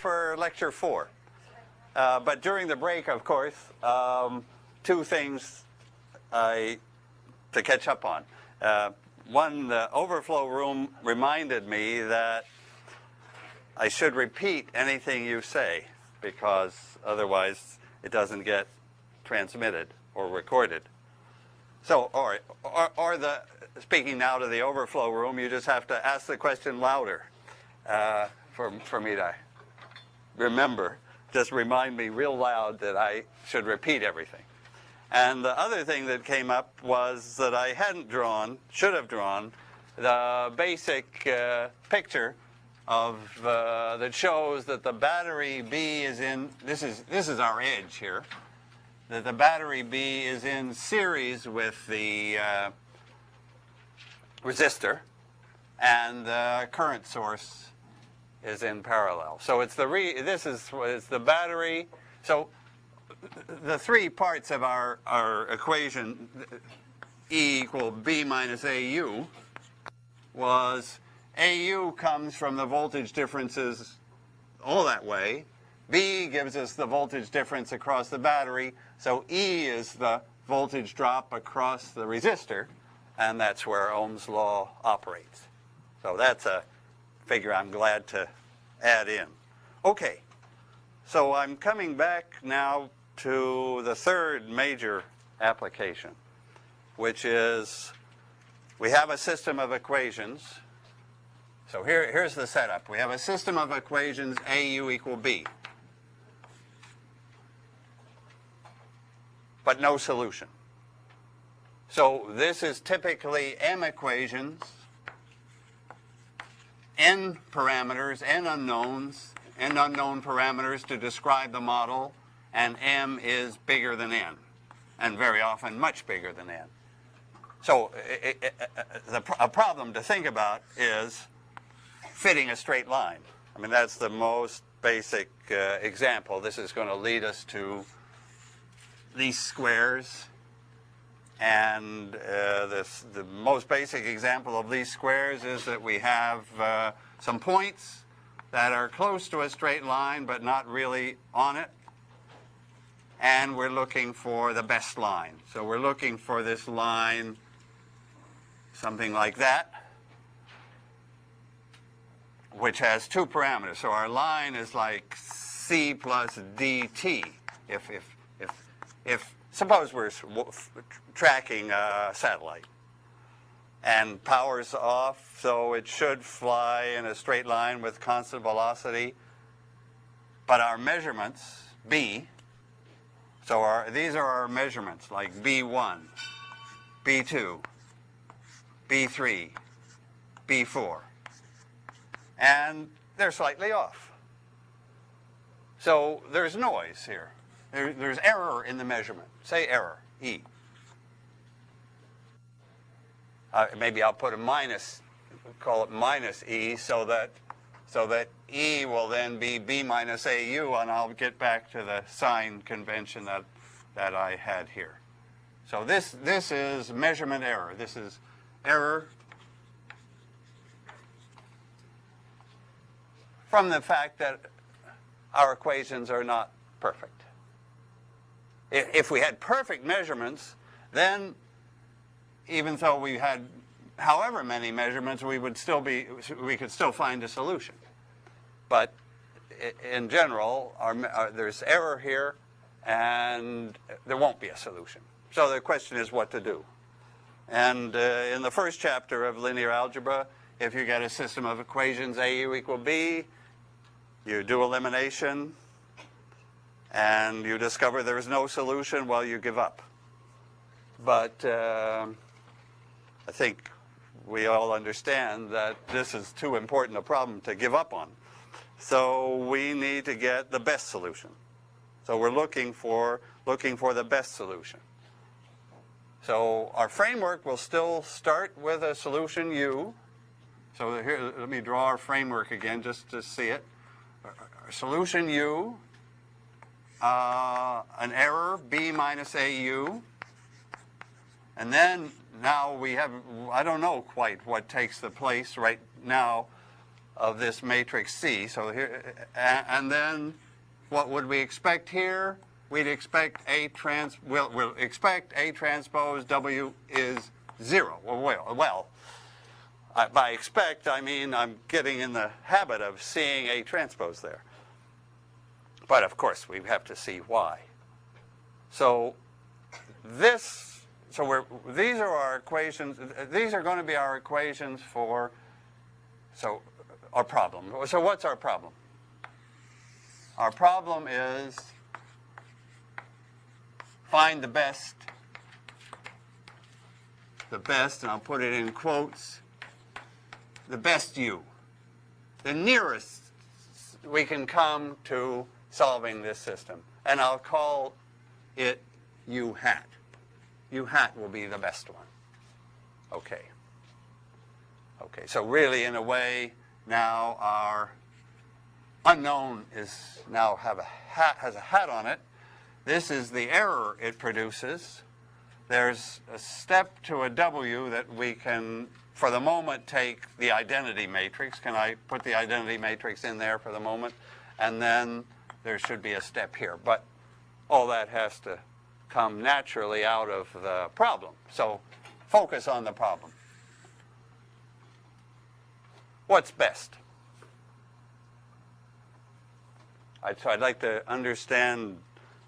for lecture 4. But during the break, of course, 2 things to catch up on. One, the overflow room reminded me that I should repeat anything you say, because otherwise it doesn't get transmitted or recorded. So, speaking now to the overflow room, you just have to ask the question louder for me to remember. Just remind me real loud that I should repeat everything. And the other thing that came up was that I should have drawn, the basic picture of that shows that the battery B is in, this is our edge here, that the battery B is in series with the resistor, and the current source is in parallel. So it's it's the battery. So the 3 parts of our equation, E equal B minus AU, was AU comes from the voltage differences all that way. B gives us the voltage difference across the battery. So E is the voltage drop across the resistor, and that's where Ohm's law operates. So that's a figure I'm glad to add in. Okay, so I'm coming back now to the 3rd major application, which is we have a system of equations. So here's the setup. We have a system of equations AU equal B, but no solution. So this is typically M equations, N parameters, N unknowns, N unknown parameters to describe the model, and M is bigger than N, and very often much bigger than N. So a problem to think about is fitting a straight line. I mean, that's the most basic example. This is going to lead us to least squares. And the most basic example of least squares is that we have some points that are close to a straight line but not really on it. And we're looking for the best line. So we're looking for this line, something like that, which has 2 parameters. So our line is like C plus dt. If suppose we're tracking a satellite and power's off, so it should fly in a straight line with constant velocity, but our measurements, B, so these are our measurements, like B1, B2, B3, B4, and they're slightly off. So there's noise here. There's error in the measurement. Say error, E. Maybe I'll put a minus, call it minus E, so that E will then be B minus AU, and I'll get back to the sign convention that I had here. So this is measurement error. This is error from the fact that our equations are not perfect. If we had perfect measurements, then even though we had however many measurements, we could still find a solution. But in general, there's error here, and there won't be a solution. So the question is what to do. And in the first chapter of linear algebra, if you get a system of equations AU equal B, you do elimination, and you discover there is no solution, well, you give up. But I think we all understand that this is too important a problem to give up on. So we need to get the best solution. So we're looking for the best solution. So our framework will still start with a solution U. So here, let me draw our framework again just to see it. Our solution U, an error B minus AU, and then now we have, I don't know quite what takes the place right now of this matrix C. So here, and then what would we expect here? We'd expect we'll expect A transpose W is 0. Well, by expect, I mean I'm getting in the habit of seeing A transpose there. But of course, we have to see why. So these are our equations. These are going to be our equations for our problem. So what's our problem? Our problem is find the best, and I'll put it in quotes, the best U, the nearest we can come to solving this system. And I'll call it U hat. U hat will be the best one. Okay. Okay, so really, in a way, now our unknown is now has a hat on it. This is the error it produces. There's a step to a W that we can, for the moment, take the identity matrix. Can I put the identity matrix in there for the moment? And then there should be a step here. But all that has to come naturally out of the problem. So focus on the problem. What's best? So I'd like to understand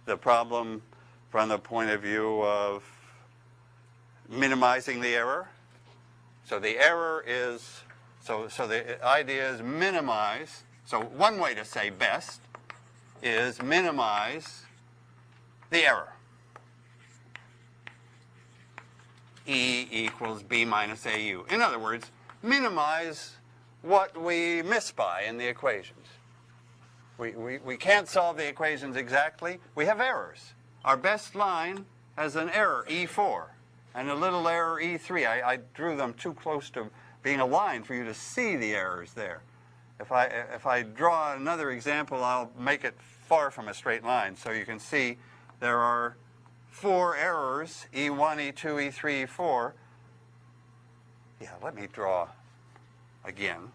the problem from the point of view of minimizing the error. So the error is, so the idea is minimize. So one way to say best is minimize the error. E equals B minus AU. In other words, minimize what we miss by in the equations. We can't solve the equations exactly. We have errors. Our best line has an error, E4, and a little error, E3. I drew them too close to being a line for you to see the errors there. If I draw another example, I'll make it far from a straight line. So you can see there are 4 errors, E1, E2, E3, E4. Yeah, let me draw again.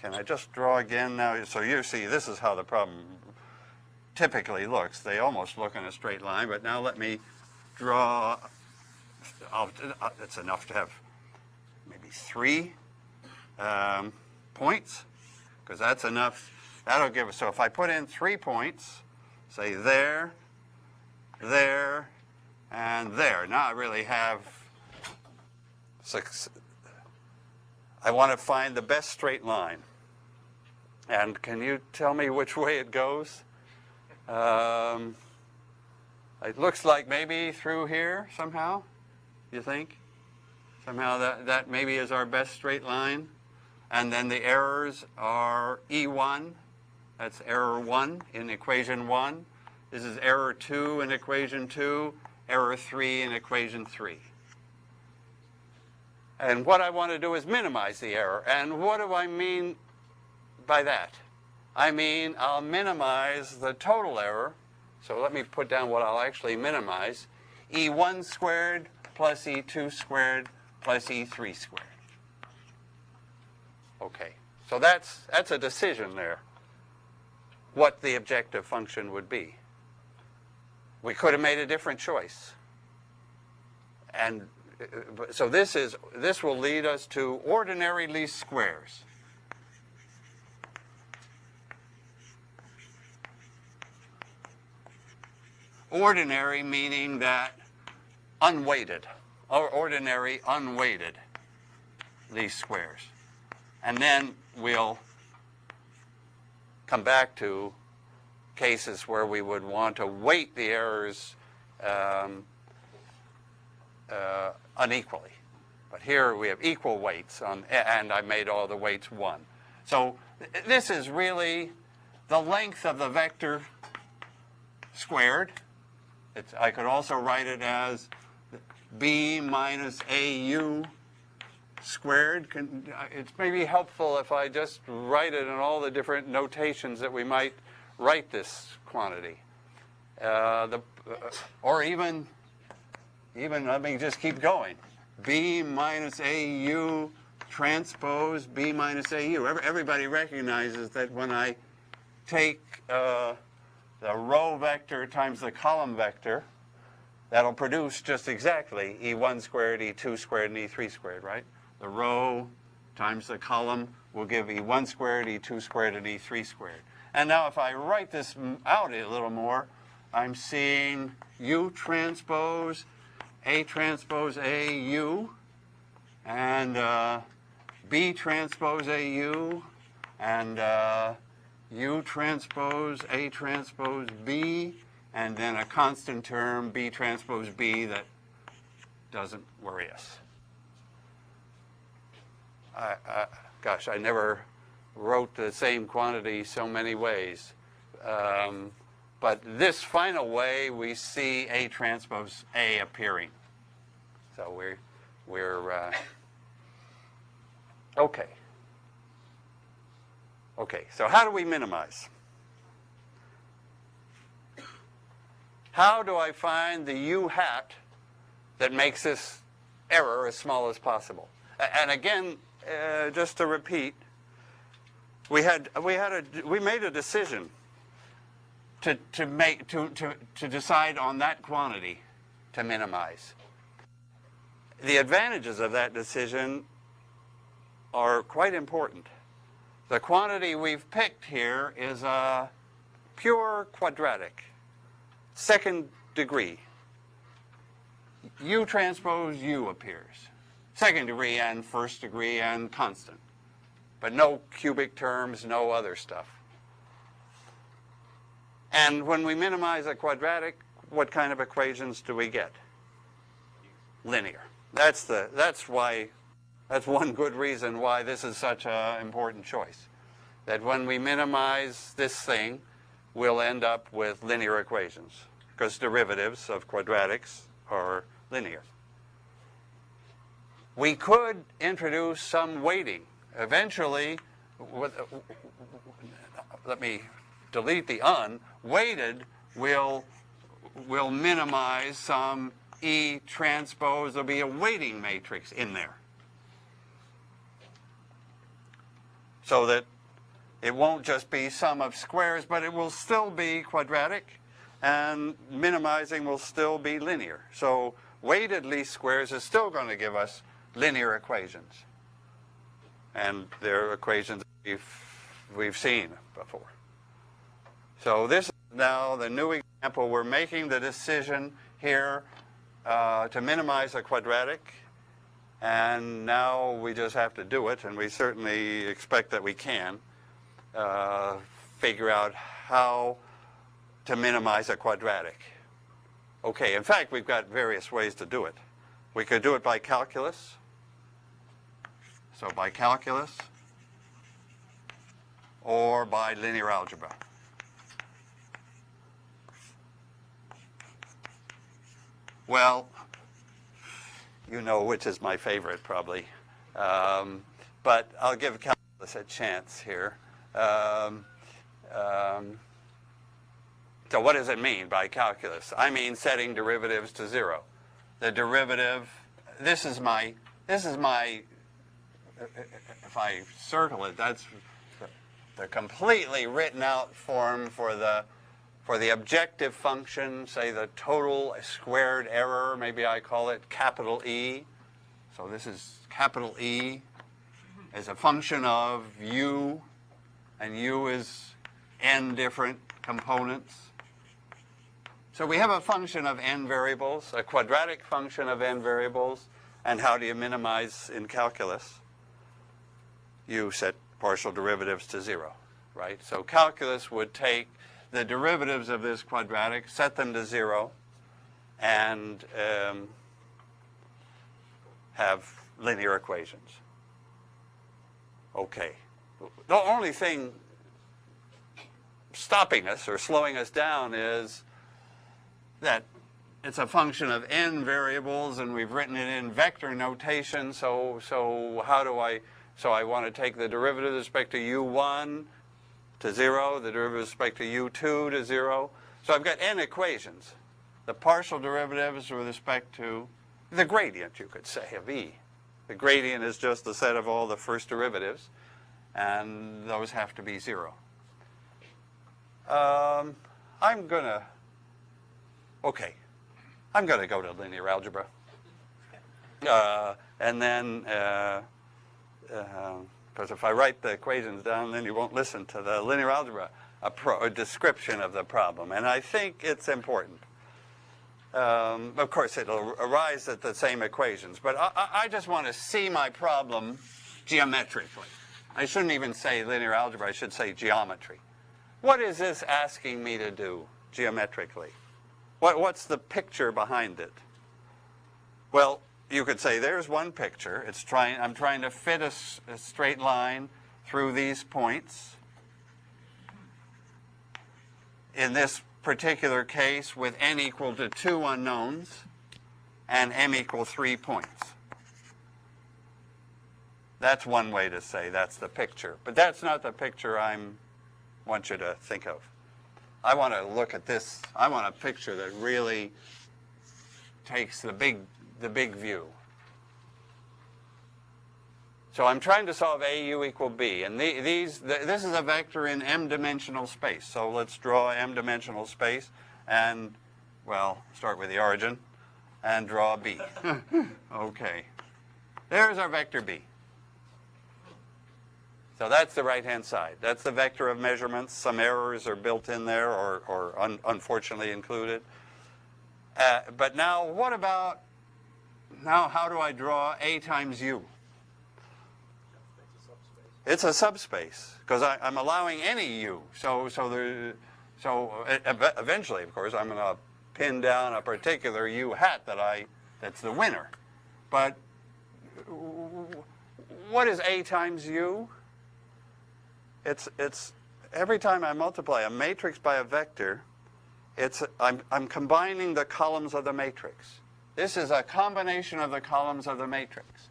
Can I just draw again now? So you see, this is how the problem typically looks. They almost look in a straight line, but now let me draw. It's enough to have maybe 3 points, because that's enough. That'll give us, so if I put in 3 points, say there, there, and there. Now I really have 6. I want to find the best straight line. And can you tell me which way it goes? It looks like maybe through here somehow, you think? Somehow that maybe is our best straight line. And then the errors are E1. That's error 1 in equation 1. This is error 2 in equation 2. Error 3 in equation 3. And what I want to do is minimize the error. And what do I mean by that? I mean, I'll minimize the total error. So let me put down what I'll actually minimize. E1 squared plus E2 squared plus E3 squared. Okay, so that's a decision there, what the objective function would be. We could have made a different choice. And so this will lead us to ordinary least squares. Ordinary meaning that unweighted, or ordinary unweighted least squares. And then we'll come back to cases where we would want to weight the errors unequally. But here we have equal weights, and I made all the weights 1. So this is really the length of the vector squared. I could also write it as B minus AU squared. It's maybe helpful if I just write it in all the different notations that we might write this quantity. Or even let me just keep going. B minus AU transpose B minus AU. Everybody recognizes that when I take the row vector times the column vector, that'll produce just exactly E1 squared, E2 squared, and E3 squared, right? The row times the column will give E1 squared, E2 squared, and E3 squared. And now if I write this out a little more, I'm seeing U transpose AU, and B transpose AU, and U transpose A transpose B, and then a constant term, B transpose B, that doesn't worry us. Gosh, I never wrote the same quantity so many ways. But this final way, we see A transpose A appearing. So we're okay. Okay, so how do we minimize? How do I find the U hat that makes this error as small as possible? And again, just to repeat, we made a decision to decide on that quantity to minimize. The advantages of that decision are quite important. The quantity we've picked here is a pure quadratic, second degree. U transpose U appears. Second degree and first degree and constant. But no cubic terms, no other stuff. And when we minimize a quadratic, what kind of equations do we get? Linear. That's one good reason why this is such an important choice. That when we minimize this thing, we'll end up with linear equations, because derivatives of quadratics are linear. We could introduce some weighting. Eventually, let me delete the weighted will minimize some E transpose. There'll be a weighting matrix in there, so that it won't just be sum of squares, but it will still be quadratic, and minimizing will still be linear. So weighted least squares is still going to give us linear equations. And they're equations we've seen before. So this is now the new example. We're making the decision here to minimize a quadratic. And now we just have to do it, and we certainly expect that we can figure out how to minimize a quadratic. Okay, in fact, we've got various ways to do it. We could do it by calculus. So by calculus, or by linear algebra. Well, you know which is my favorite, probably. But I'll give calculus a chance here. So what does it mean by calculus? I mean setting derivatives to 0. The derivative, this is my, if I circle it, that's the completely written out form for the objective function, say the total squared error, maybe I call it capital E. So this is capital E as a function of U, and U is n different components. So we have a function of n variables, a quadratic function of n variables, and how do you minimize in calculus? You set partial derivatives to 0, right? So calculus would take the derivatives of this quadratic, set them to 0, and have linear equations. Okay. The only thing stopping us or slowing us down is that it's a function of n variables, and we've written it in vector notation. So how do I? So I want to take the derivative with respect to u1 to 0, the derivative with respect to u2 to 0. So I've got n equations. The partial derivatives with respect to the gradient, you could say, of E. The gradient is just the set of all the first derivatives, and those have to be 0. I'm going to go to linear algebra. And then, because if I write the equations down, then you won't listen to the linear algebra a description of the problem. And I think it's important. Of course, it'll arise at the same equations. But I just want to see my problem geometrically. I shouldn't even say linear algebra. I should say geometry. What is this asking me to do geometrically? What's the picture behind it? Well, you could say there's one picture. I'm trying to fit a straight line through these points. In this particular case, with n equal to 2 unknowns and m equal 3 points. That's one way to say that's the picture. But that's not the picture I want you to think of. I want to look at this. I want a picture that really takes the big view. So I'm trying to solve AU equal B. And this is a vector in m-dimensional space. So let's draw m-dimensional space and, well, start with the origin and draw B. Okay. There's our vector B. So that's the right-hand side. That's the vector of measurements. Some errors are built in there or unfortunately included. But now what about, how do I draw A times U? It's a subspace because I'm allowing any U. So eventually, of course, I'm going to pin down a particular U hat that's the winner. But what is A times U? It's every time I multiply a matrix by a vector, I'm combining the columns of the matrix. This is a combination of the columns of the matrix.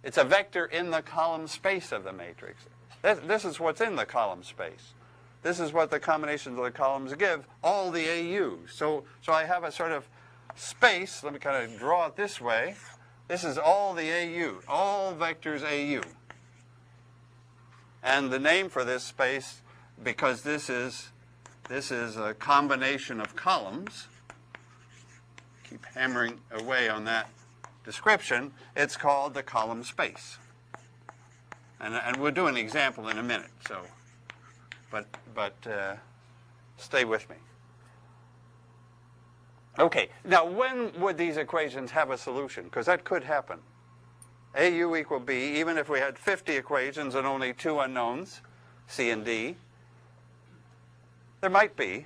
It's a vector in the column space of the matrix. This is what's in the column space. This is what the combinations of the columns give, all the AUs. So I have a sort of space. Let me kind of draw it this way. This is all the AU, all vectors AU. And the name for this space, because this is a combination of columns, keep hammering away on that description, it's called the column space. And we'll do an example in a minute, so, but stay with me. Okay, now when would these equations have a solution? Because that could happen. AU equal B, even if we had 50 equations and only 2 unknowns, C and D, there might be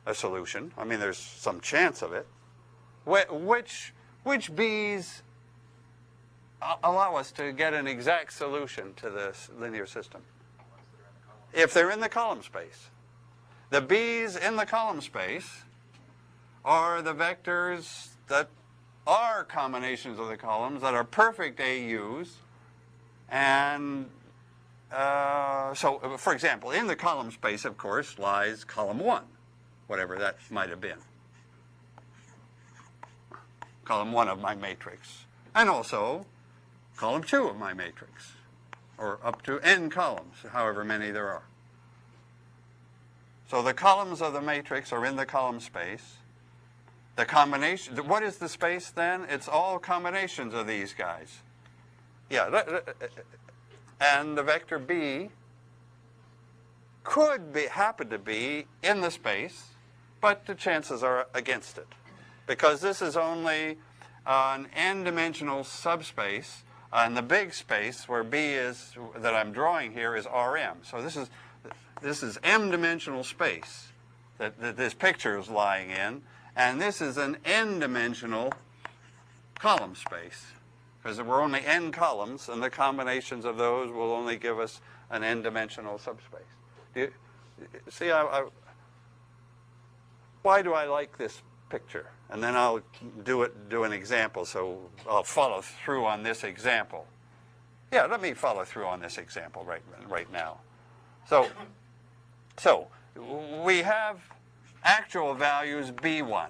a solution. I mean, there's some chance of it. Which B's allow us to get an exact solution to this linear system? If they're in the column space. The B's in the column space are the vectors that are combinations of the columns that are perfect AUs. And so, for example, in the column space, of course, lies column 1, whatever that might have been. Column 1 of my matrix. And also column 2 of my matrix, or up to n columns, however many there are. So the columns of the matrix are in the column space. The combination, what is the space then? It's all combinations of these guys. Yeah, and the vector B could happen to be in the space, but the chances are against it. Because this is only an n-dimensional subspace, and the big space where B is, that I'm drawing here, is Rm. So this is m-dimensional space that this picture is lying in, and this is an n-dimensional column space, because there were only n columns, and the combinations of those will only give us an n-dimensional subspace. Do you see? Why do I like this picture? And then I'll do an example, so I'll follow through on this example. Yeah, let me follow through on this example right now. So we have actual values B1,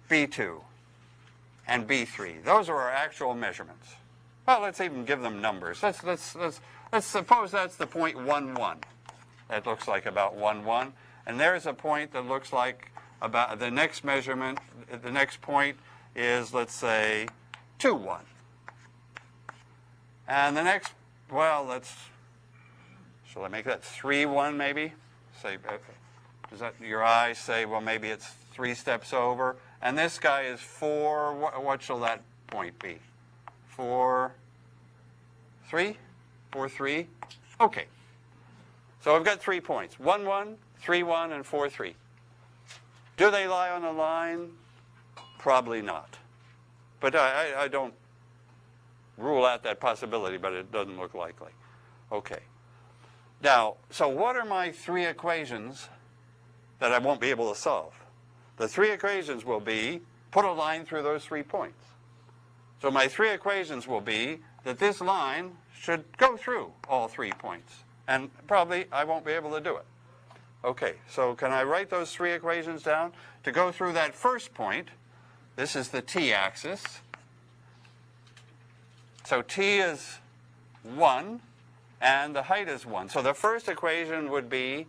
B2, and B3. Those are our actual measurements. Well, let's even give them numbers. Let's suppose that's the point 1, 1. That looks like about 1, 1. And there's a point that looks like about the next measurement, the next point is, let's say, 2, 1. And the next, well, shall I make that 3, 1 maybe? Say, does that your eyes say, well, maybe it's 3 steps over? And this guy is 4, what shall that point be? 4, 3? 4, 3? Okay. So I've got 3 points. 1, 1, 3, 1, and 4, 3. Do they lie on a line? Probably not. But I don't rule out that possibility, but it doesn't look likely. Okay. Now, so what are my 3 equations that I won't be able to solve? The 3 equations will be, put a line through those 3 points. So my 3 equations will be that this line should go through all 3 points. And probably I won't be able to do it. Okay, so can I write those 3 equations down? To go through that first point, this is the t-axis. So t is 1, and the height is 1. So the first equation would be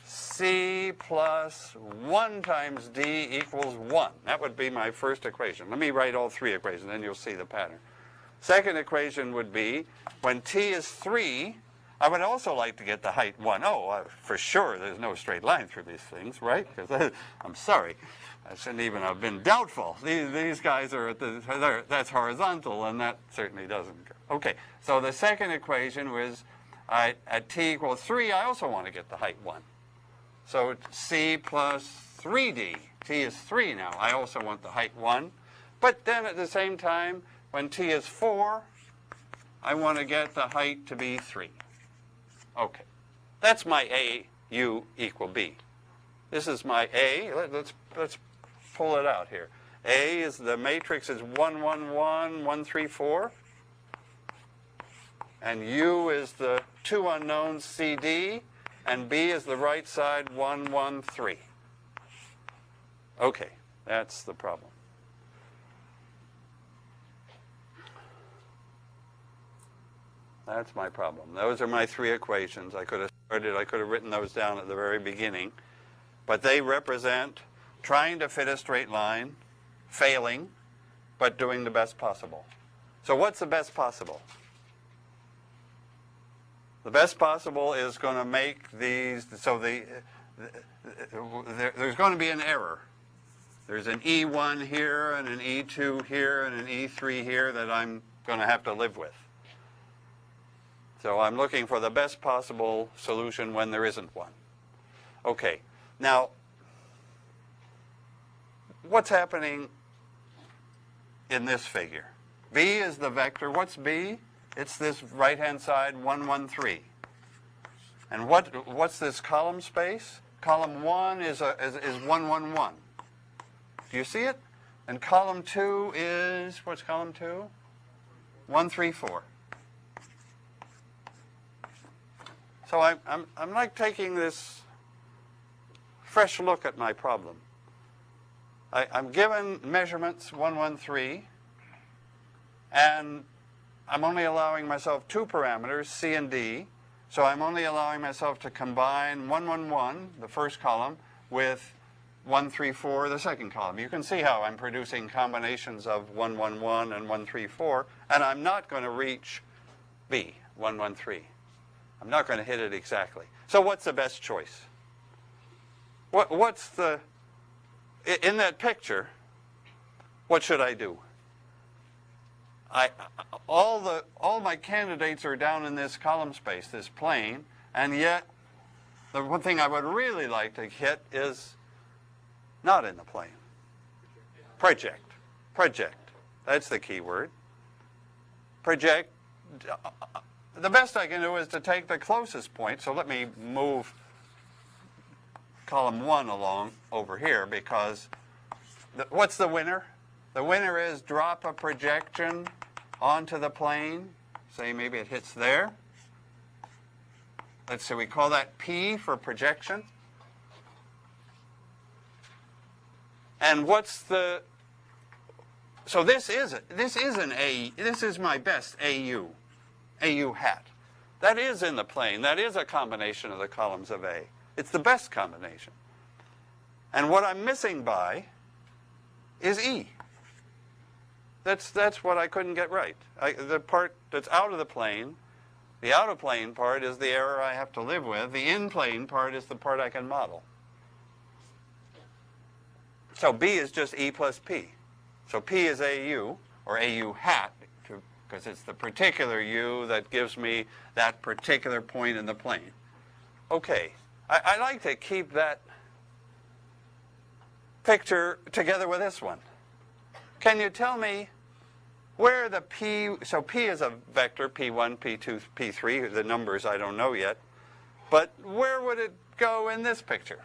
c plus 1 times d equals 1. That would be my first equation. Let me write all 3 equations, then you'll see the pattern. Second equation would be, when t is 3, I would also like to get the height 1. Oh, for sure, there's no straight line through these things, right? Because I'm sorry, I shouldn't even have been doubtful. These guys are that's horizontal, and that certainly doesn't go. Okay, so the second equation was at t equals 3, I also want to get the height 1. So c plus 3d. T is 3 now. I also want the height 1. But then at the same time, when t is 4, I want to get the height to be 3. Okay. That's my A, U equal B. This is my A. Let's pull it out here. A is the matrix is 1, 1, 1, 1, 3, 4. And U is the 2 unknowns CD. And B is the right side 1, 1, 3. Okay, that's the problem. That's my problem. Those are my 3 equations. I could have written those down at the very beginning. But they represent trying to fit a straight line, failing, but doing the best possible. So what's the best possible? The best possible is going to make these, so there's going to be an error. There's an E1 here, and an E2 here, and an E3 here that I'm going to have to live with. So I'm looking for the best possible solution when there isn't one. Okay, now, what's happening in this figure? B is the vector. What's B? It's this right-hand side 1, 1, 3. And what's this column space? Column 1 is 1, 1, 1. Do you see it? And column 2 is, what's column 2? 1, 3, 4. So I'm like taking this fresh look at my problem. I'm given measurements 1, 1, 3, and I'm only allowing myself 2 parameters, C and D. So I'm only allowing myself to combine 1, 1, 1, the first column, with 1, 3, 4, the second column. You can see how I'm producing combinations of 1, 1, 1 and 1, 3, 4, and I'm not going to reach B, 1, 1, 3. I'm not going to hit it exactly. So what's the best choice? What's the, in that picture, what should I do? All my candidates are down in this column space, this plane, and yet the one thing I would really like to hit is not in the plane. Project. Project. That's the key word. Project. The best I can do is to take the closest point. So let me move column 1 along over here, because what's the winner? The winner is drop a projection onto the plane. Say maybe it hits there. Let's say we call that P for projection. And what's the so this is my best AU hat. That is in the plane. That is a combination of the columns of A. It's the best combination. And what I'm missing by is E. That's what I couldn't get right. The part that's out of the plane, the out-of-plane part is the error I have to live with. The in-plane part is the part I can model. So B is just E plus P. So P is AU, or AU hat, because it's the particular U that gives me that particular point in the plane. Okay, I like to keep that picture together with this one. Can you tell me where the P, so P is a vector, P1, P2, P3, the numbers I don't know yet, but where would it go in this picture?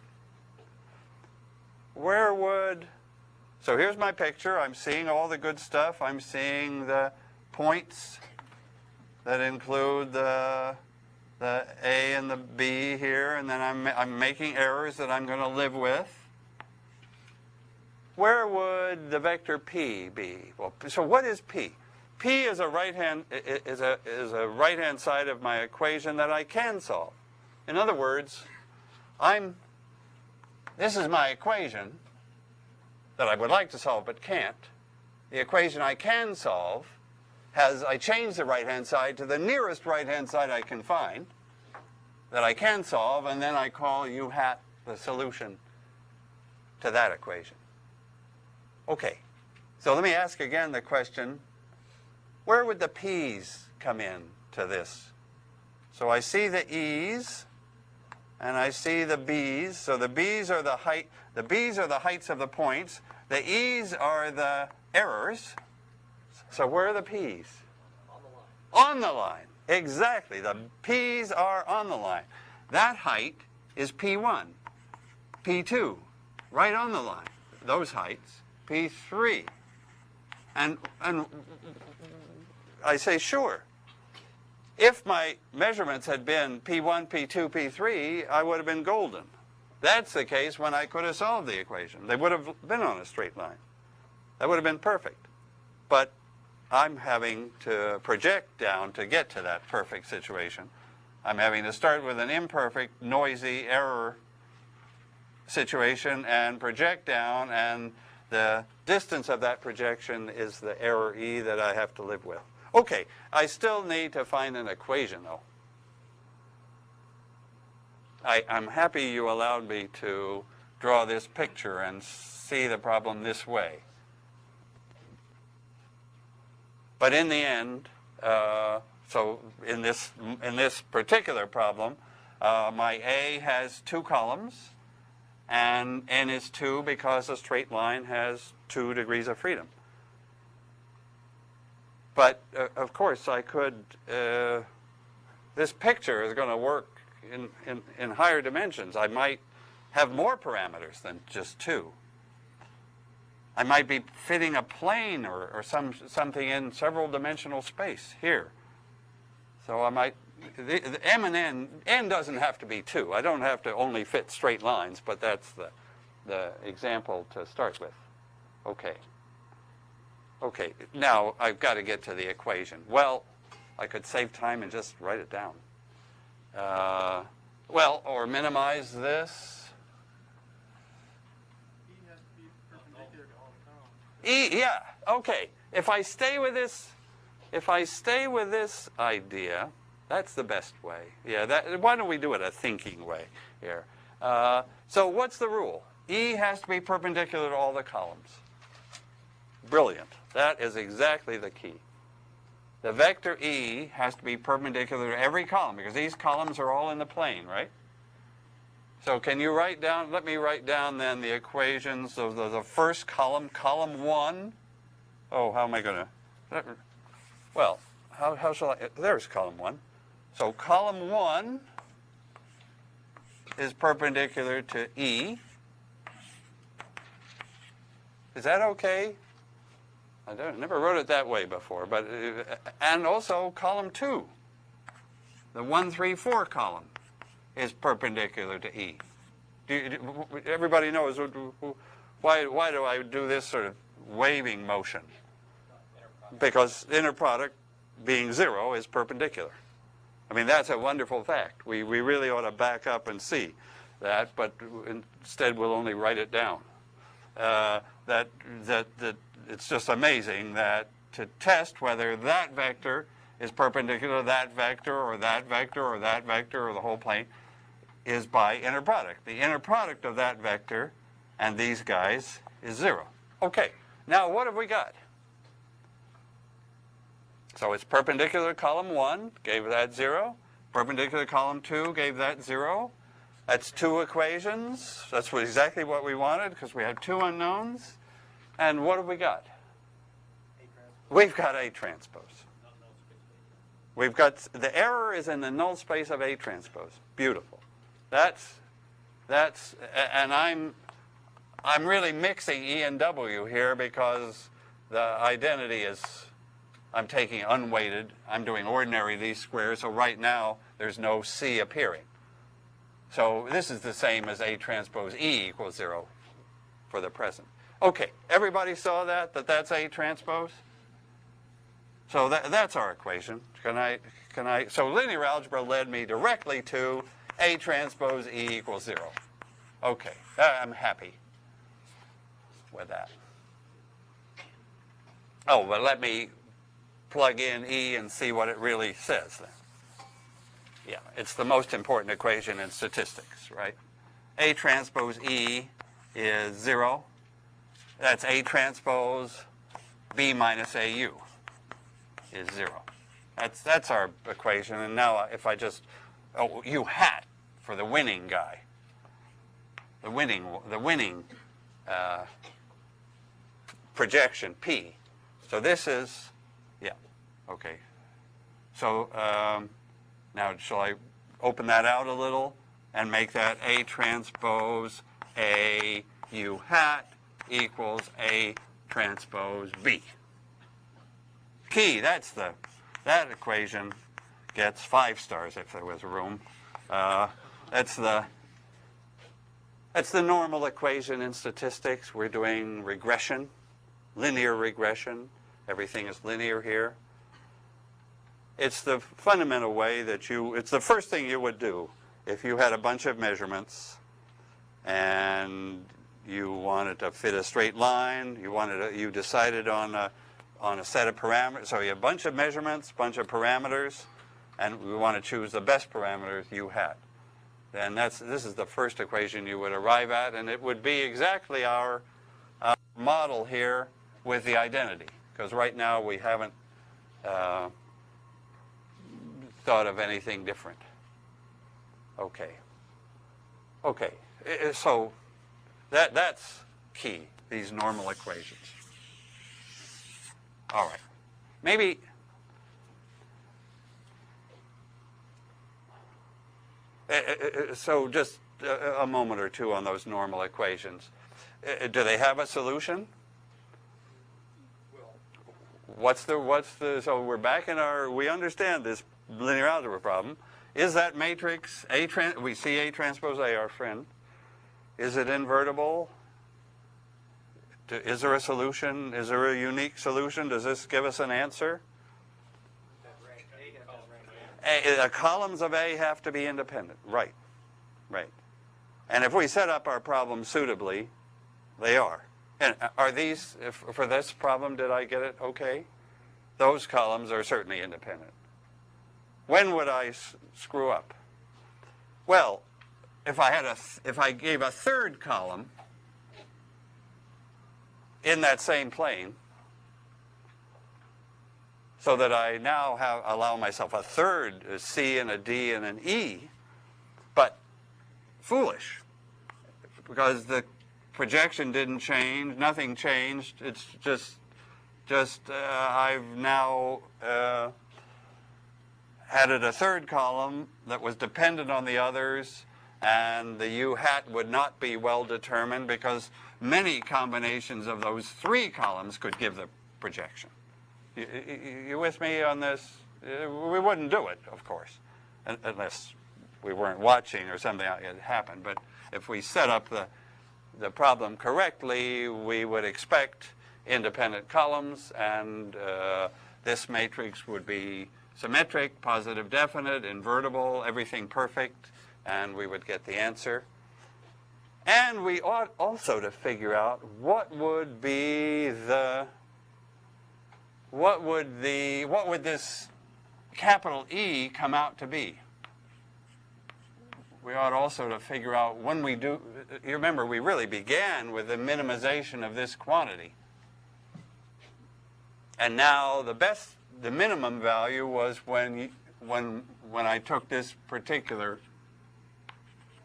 Where would, so here's my picture. I'm seeing all the good stuff. I'm seeing the points that include the A and the B here, and then I'm making errors that I'm going to live with. Where would the vector P be? Well, so what is P? P is a right-hand right-hand side of my equation that I can solve. In other words, this is my equation that I would like to solve but can't. The equation I can solve I change the right-hand side to the nearest right-hand side I can find that I can solve, and then I call U hat the solution to that equation. Okay, so let me ask again the question, where would the P's come in to this? So I see the E's, and I see the B's. So the B's are the heights of the points. The E's are the errors. So where are the P's? On the line. On the line. Exactly. The P's are on the line. That height is P1. P2, right on the line. Those heights. P3. And I say, sure. If my measurements had been P1, P2, P3, I would have been golden. That's the case when I could have solved the equation. They would have been on a straight line. That would have been perfect. But I'm having to project down to get to that perfect situation. I'm having to start with an imperfect, noisy, error situation and project down, and the distance of that projection is the error E that I have to live with. Okay, I still need to find an equation, though. I'm happy you allowed me to draw this picture and see the problem this way. But in the end, so in this particular problem, my A has 2 columns, and N is 2 because a straight line has 2 degrees of freedom. But of course, I could. This picture is going to work in higher dimensions. I might have more parameters than just 2. I might be fitting a plane or something in several dimensional space here. So I might, the M and N doesn't have to be 2. I don't have to only fit straight lines, but that's the example to start with. Okay. Okay, now I've got to get to the equation. Well, I could save time and just write it down. Well, or minimize this. E, yeah, okay. If I stay with this idea, that's the best way. Yeah, why don't we do it a thinking way here? So what's the rule? E has to be perpendicular to all the columns. Brilliant. That is exactly the key. The vector E has to be perpendicular to every column, because these columns are all in the plane, right? So can you write down, let me write down then the equations of the first column, column 1. Oh, how am I going to, well, how shall I, there's column 1. So column 1 is perpendicular to E. Is that okay? I never wrote it that way before, but and also column 2, the 1, 3, 4 column, is perpendicular to E. Everybody knows why do I do this sort of waving motion? because inner product being 0 is perpendicular. I mean, that's a wonderful fact. We really ought to back up and see that, but instead we'll only write it down. That it's just amazing that to test whether that vector is perpendicular to that vector, or that vector, or that vector, or the whole plane, is by inner product. The inner product of that vector and these guys is 0. Okay, now what have we got? So it's perpendicular to column 1, gave that 0. Perpendicular to column 2 gave that 0. That's 2 equations. That's exactly what we wanted, because we had 2 unknowns. And what have we got? We've got A transpose. We've got, the error is in the null space of A transpose. Beautiful. And I'm really mixing E and W here because the identity is, I'm taking unweighted. I'm doing ordinary least squares, so right now there's no C appearing. So this is the same as A transpose E equals 0 for the present. Okay, everybody saw that that's A transpose? So that's our equation. So linear algebra led me directly to A transpose E equals 0. Okay, I'm happy with that. Oh, but let me plug in E and see what it really says then. Yeah, it's the most important equation in statistics, right? A transpose E is 0. That's A transpose B minus AU is 0. That's our equation. And now if I just, U hat for the winning guy. The winning projection, P. So this is, yeah, okay. So now shall I open that out a little and make that A transpose A U hat equals A transpose B. Key, that equation gets 5 stars if there was room. That's the normal equation in statistics. We're doing regression, linear regression. Everything is linear here. It's the fundamental way that it's the first thing you would do if you had a bunch of measurements and you wanted to fit a straight line, you decided on a set of parameters. So you have a bunch of measurements, bunch of parameters, and we want to choose the best parameters you had. Then this is the first equation you would arrive at, and it would be exactly our model here with the identity, because right now we haven't thought of anything different. Okay. Okay. So that's key, these normal equations. All right. Maybe so just a moment or two on those normal equations. Do they have a solution? What's the so we're back in we understand this linear algebra problem. Is that matrix we see A transpose A, our friend. Is it invertible? Is there a solution? Is there a unique solution? Does this give us an answer? The columns of A have to be independent. Right. Right. And if we set up our problem suitably, they are. And are these, for this problem, did I get it okay? Those columns are certainly independent. When would I screw up? Well, if I gave a third column in that same plane, so that I now allow myself a third, a C and a D and an E, but foolish, because the projection didn't change, nothing changed. It's just I've now added a third column that was dependent on the others, and the U hat would not be well determined because many combinations of those 3 columns could give the projection. You with me on this? We wouldn't do it, of course, unless we weren't watching or something had happened. But if we set up the problem correctly, we would expect independent columns, and this matrix would be symmetric, positive definite, invertible, everything perfect, and we would get the answer. And we ought also to figure out what would this capital E come out to be. We ought also to figure out when we do, you remember we really began with the minimization of this quantity. And now the minimum value was when I took this particular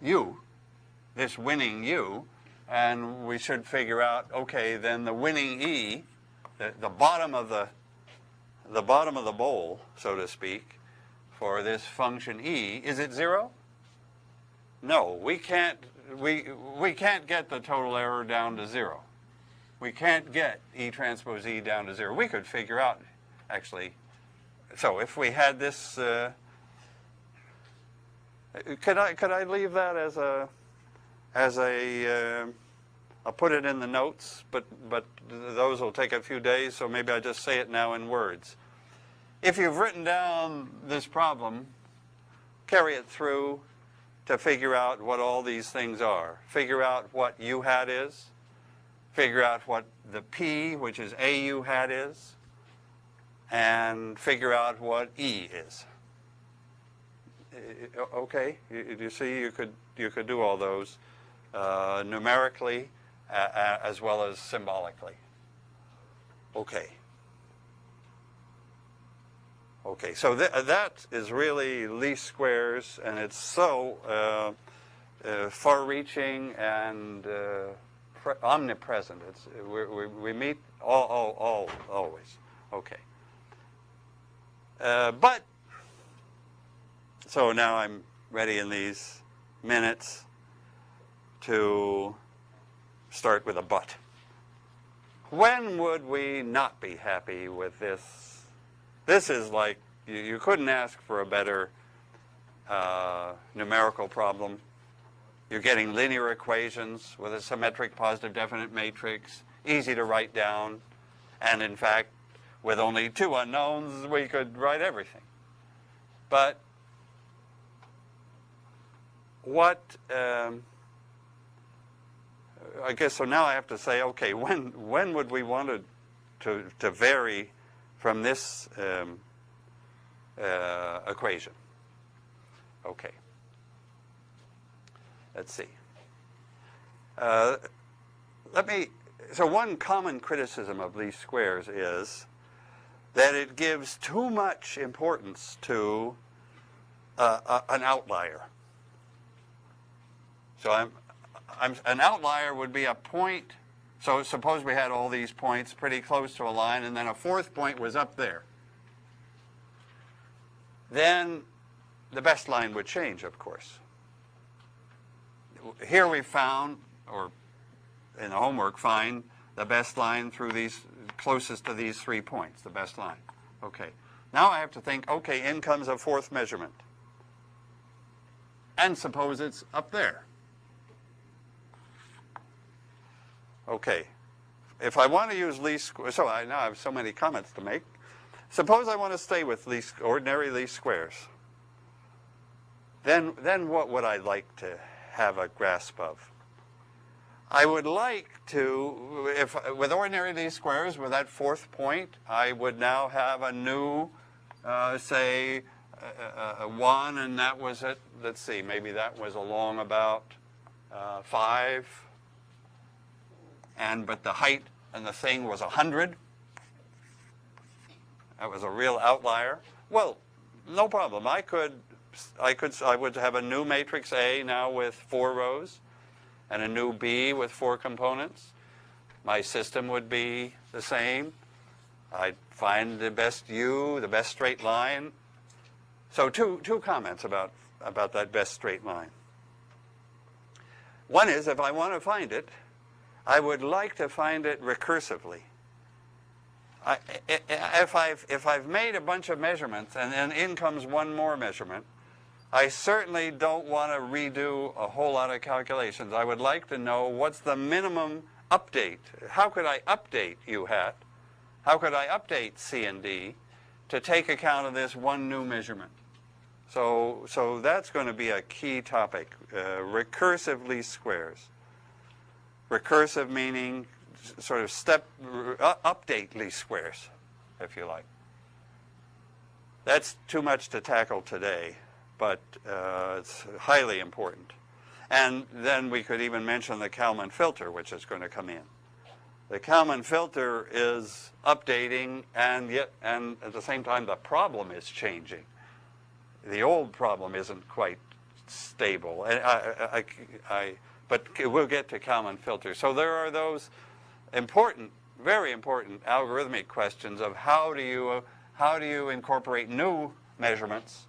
U, this winning U, and we should figure out, okay, then the winning E, the bottom of the bowl, so to speak, for this function E, is it 0? No, we can't get the total error down to 0. We can't get E transpose E down to 0. We could figure out, actually. So if we had this, could I leave that as a I'll put it in the notes, but those will take a few days, so maybe I just say it now in words. If you've written down this problem, carry it through to figure out what all these things are. Figure out what U hat is. Figure out what the P, which is AU hat, is. And figure out what E is. Okay, you see, you could do all those numerically as well as symbolically. Okay. Okay, so that is really least squares, and it's so far-reaching and omnipresent. We meet always. Okay. But so now I'm ready in these minutes to start with a but. When would we not be happy with this? This is like, you couldn't ask for a better numerical problem. You're getting linear equations with a symmetric positive definite matrix, easy to write down, and in fact, with only 2 unknowns, we could write everything. But what, I guess, so now I have to say, okay, when would we want to vary from this equation? Okay. Let's see. So one common criticism of least squares is that it gives too much importance to an outlier. So an outlier would be a point. So suppose we had all these points pretty close to a line, and then a 4th point was up there. Then the best line would change, of course. Here we found, or in the homework, find the best line through these, closest to these 3 points, the best line. Okay. Now I have to think, okay, in comes a 4th measurement. And suppose it's up there. Okay, if I want to use least squares, so I now have so many comments to make. Suppose I want to stay with ordinary least squares. Then what would I like to have a grasp of? I would like to, with ordinary least squares, with that 4th point, I would now have a new, say, 1, and that was it. Let's see, maybe that was along about 5. But the height and the thing was 100. That was a real outlier. Well, no problem. I would have a new matrix A now with 4 rows, and a new B with 4 components. My system would be the same. I'd find the best U, the best straight line. So two comments about that best straight line. One is, if I want to find it, I would like to find it recursively. If I've made a bunch of measurements and then in comes one more measurement, I certainly don't want to redo a whole lot of calculations. I would like to know what's the minimum update? How could I update U hat? How could I update C and D to take account of this one new measurement? So that's going to be a key topic, recursive least squares. Recursive meaning sort of update least squares, if you like. That's too much to tackle today, but it's highly important. And then we could even mention the Kalman filter, which is going to come in. The Kalman filter is updating, and at the same time the problem is changing. The old problem isn't quite stable, but we'll get to Kalman filter. So there are those important, very important algorithmic questions of how do you incorporate new measurements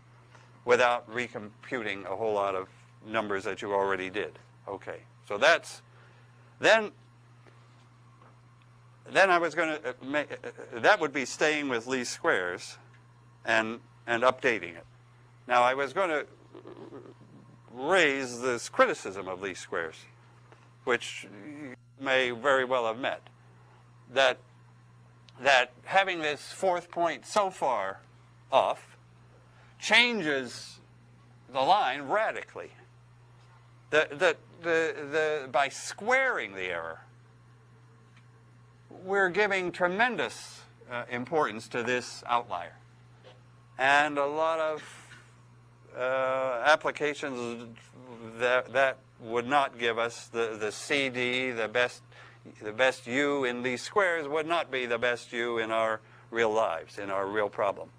without recomputing a whole lot of numbers that you already did. Okay, so that's then I was going to make that would be staying with least squares and updating it. Now I was going to raise this criticism of least squares, which you may very well have met, that having this fourth point so far off changes the line radically. By squaring the error, we're giving tremendous importance to this outlier. And a lot of applications that would not give us the CD, the best U in least squares would not be the best U in our real lives, in our real problem.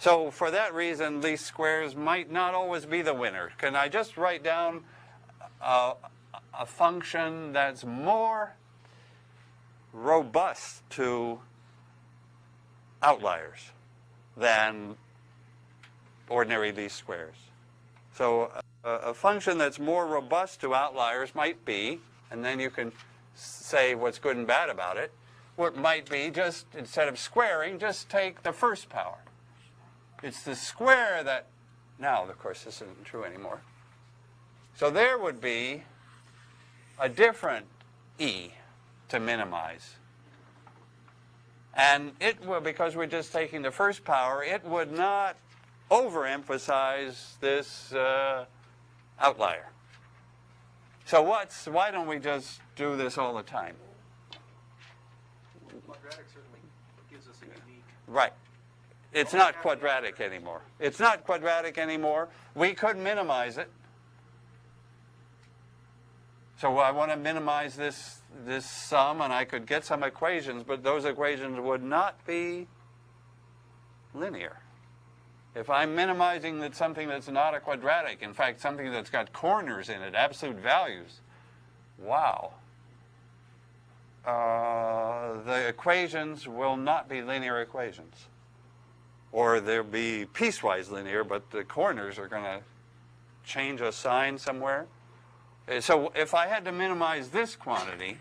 So for that reason, least squares might not always be the winner. Can I just write down a function that's more robust to outliers than ordinary least squares? So a function that's more robust to outliers might be, and then you can say what's good and bad about it, what might be just, instead of squaring, just take the first power. It's the square that, now of course this isn't true anymore. So there would be a different E to minimize. And it will, because we're just taking the first power, it would not overemphasize this outlier. So why don't we just do this all the time? Quadratic certainly gives us a unique... Right. It's not quadratic anymore. It's not quadratic anymore. We could minimize it. So I want to minimize this sum, and I could get some equations, but those equations would not be linear. If I'm minimizing something that's not a quadratic, in fact, something that's got corners in it, absolute values, wow. The equations will not be linear equations. Or they'll be piecewise linear, but the corners are going to change a sign somewhere. So if I had to minimize this quantity,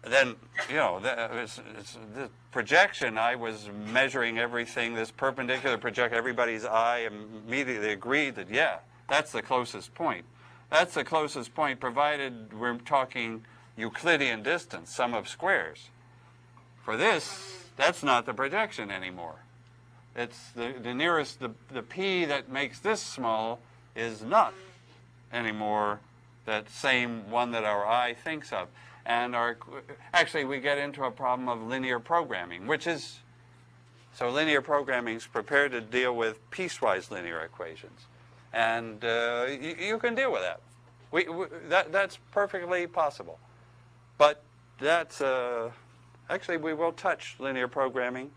then, you know, the projection, I was measuring everything, this perpendicular projection, everybody's eye immediately agreed that, yeah, that's the closest point. That's the closest point, provided we're talking Euclidean distance, sum of squares. For this, that's not the projection anymore. It's the nearest, the P that makes this small is not anymore that same one that our eye thinks of. And actually we get into a problem of linear programming, which is, so linear programming is prepared to deal with piecewise linear equations. And you can deal with that. That's perfectly possible. But that's, actually we will touch linear programming,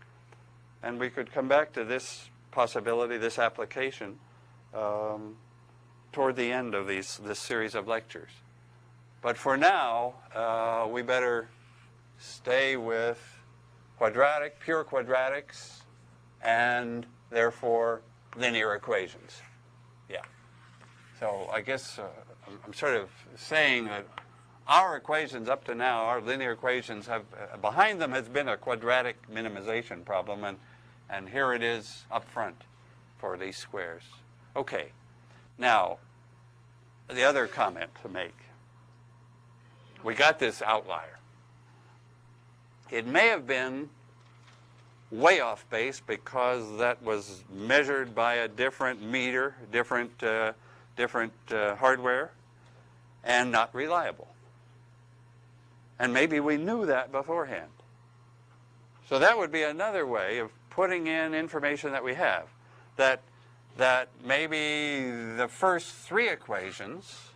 and we could come back to this possibility, this application, toward the end of this series of lectures. But for now, we better stay with quadratic, pure quadratics, and therefore linear equations. Yeah. So I guess I'm sort of saying that our equations up to now, our linear equations, have behind them has been a quadratic minimization problem, and here it is up front for least squares. Okay. Now, the other comment to make We got this outlier. It may have been way off base because that was measured by a different meter, different hardware, and not reliable. And maybe we knew that beforehand. So that would be another way of putting in information that we have, that maybe the first three equations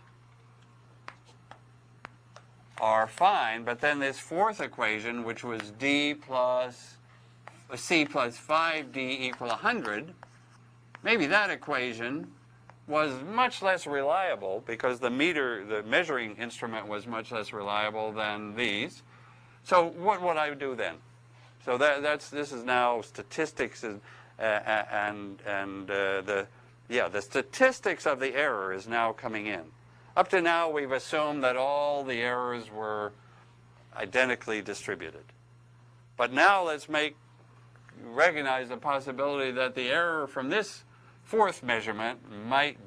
are fine, but then this fourth equation, which was C plus 5D equal 100, maybe that equation was much less reliable because the measuring instrument was much less reliable than these. So what would I do then? So this is now statistics, and the statistics of the error is now coming in. Up to now, we've assumed that all the errors were identically distributed. But now let's recognize the possibility that the error from this fourth measurement might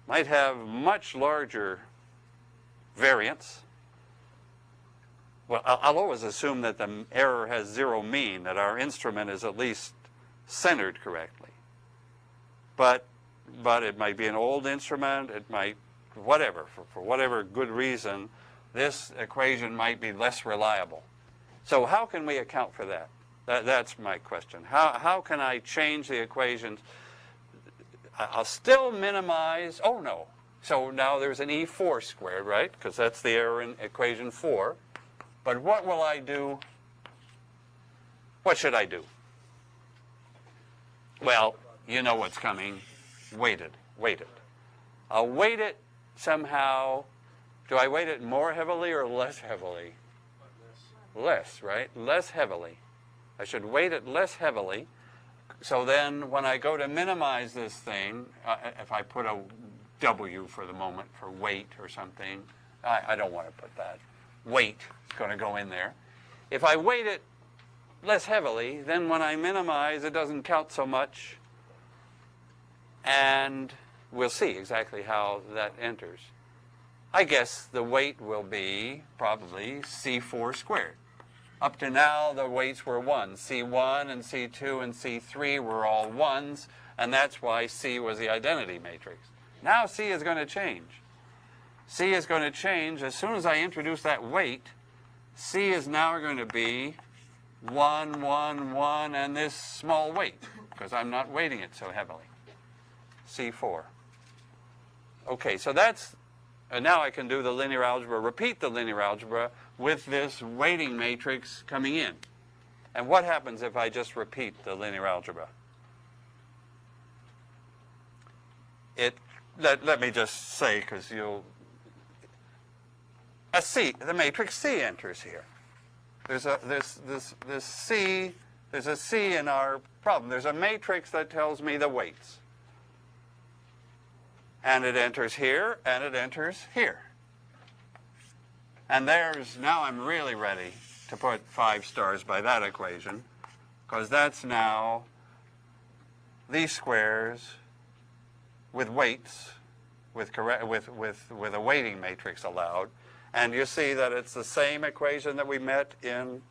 have much larger variance. Well, I'll always assume that the error has zero mean, that our instrument is at least centered correctly. But it might be an old instrument, it might, whatever, for whatever good reason, this equation might be less reliable. So how can we account for that? That's my question. How can I change the equations? I'll still minimize, oh no. So now there's an E4 squared, right? Because that's the error in equation 4. But what will I do? What should I do? Well, you know what's coming. Weight it. I'll weight it somehow. Do I weight it more heavily or less heavily? Less, right? Less heavily. I should weight it less heavily. So then when I go to minimize this thing, if I put a W for the moment for weight or something, I don't want to put that. Weight is going to go in there. If I weight it less heavily, then when I minimize, it doesn't count so much. And we'll see exactly how that enters. I guess the weight will be probably C4 squared. Up to now, the weights were 1. C1 and C2 and C3 were all 1s, and that's why C was the identity matrix. Now C is going to change. C is going to change. As soon as I introduce that weight, C is now going to be 1, 1, 1, and this small weight, because I'm not weighting it so heavily. C4. Okay, so that's, and now I can do the linear algebra, repeat the linear algebra with this weighting matrix coming in. And what happens if I just repeat the linear algebra? Let me just say, because you'll, the matrix C enters here. There's a C in our problem. There's a matrix that tells me the weights. And it enters here, and it enters here. And now I'm really ready to put 5 stars by that equation, because that's now these squares with weights, with a weighting matrix allowed. And you see that it's the same equation that we met in